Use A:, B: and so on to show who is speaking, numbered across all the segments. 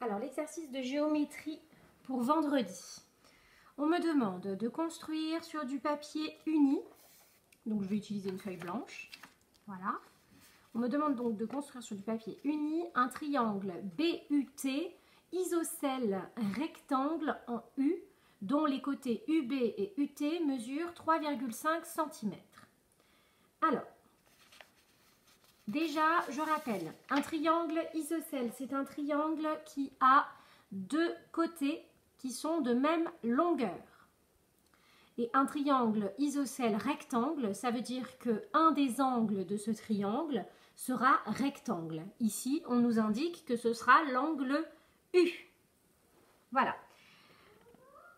A: Alors, l'exercice de géométrie pour vendredi. On me demande de construire sur du papier uni. Donc, je vais utiliser une feuille blanche. Voilà. On me demande donc de construire sur du papier uni un triangle BUT, isocèle rectangle en U, dont les côtés UB et UT mesurent 3,5 cm. Alors, déjà, je rappelle, un triangle isocèle, c'est un triangle qui a deux côtés qui sont de même longueur. Et un triangle isocèle rectangle, ça veut dire qu'un des angles de ce triangle sera rectangle. Ici, on nous indique que ce sera l'angle U. Voilà.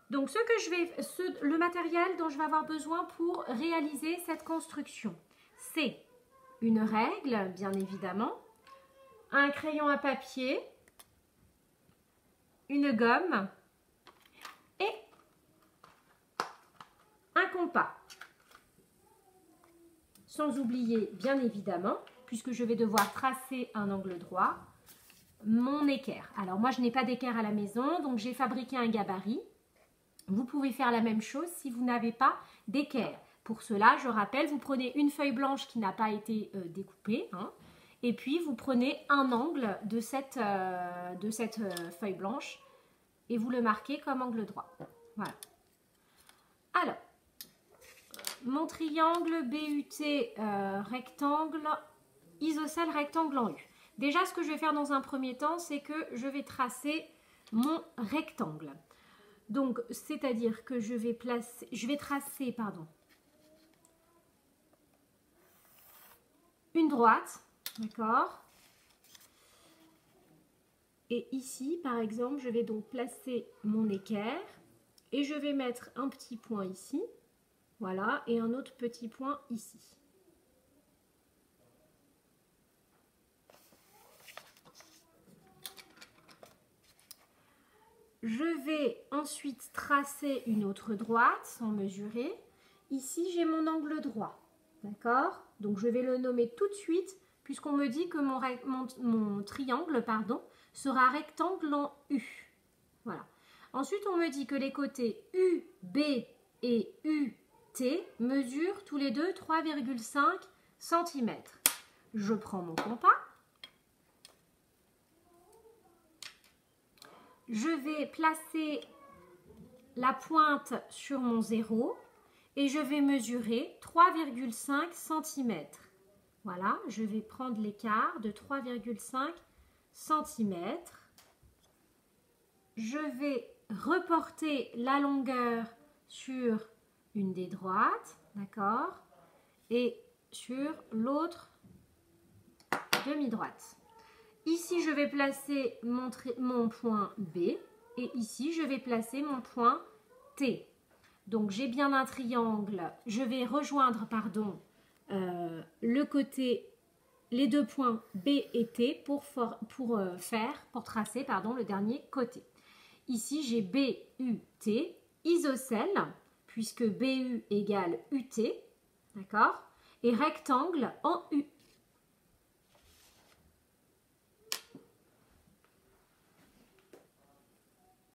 A: Donc, le matériel dont je vais avoir besoin pour réaliser cette construction, c'est une règle, bien évidemment, un crayon à papier, une gomme et un compas. Sans oublier, bien évidemment, puisque je vais devoir tracer un angle droit, mon équerre. Alors moi, je n'ai pas d'équerre à la maison, donc j'ai fabriqué un gabarit. Vous pouvez faire la même chose si vous n'avez pas d'équerre. Pour cela, je rappelle, vous prenez une feuille blanche qui n'a pas été découpée, hein, et puis vous prenez un angle de cette feuille blanche et vous le marquez comme angle droit. Voilà. Alors, mon triangle BUT rectangle, isocèle rectangle en U. Déjà, ce que je vais faire dans un premier temps, c'est que je vais tracer mon rectangle. Donc, c'est-à-dire que je vais tracer, une droite, d'accord? Et ici, par exemple, je vais donc placer mon équerre et je vais mettre un petit point ici, voilà, et un autre petit point ici. Je vais ensuite tracer une autre droite sans mesurer. Ici, j'ai mon angle droit, d'accord? Donc, je vais le nommer tout de suite puisqu'on me dit que mon triangle sera rectangle en U. Voilà. Ensuite, on me dit que les côtés UB et UT mesurent tous les deux 3,5 cm. Je prends mon compas. Je vais placer la pointe sur mon 0 et je vais mesurer 3,5 cm. Voilà, je vais prendre l'écart de 3,5 cm. Je vais reporter la longueur sur une des droites, d'accord, et sur l'autre demi-droite. Ici, je vais placer mon point B et ici, je vais placer mon point T. Donc, j'ai bien un triangle. Je vais rejoindre, les deux points B et T pour tracer le dernier côté. Ici, j'ai BUT, isocèle, puisque BU égale UT, d'accord, et rectangle en U.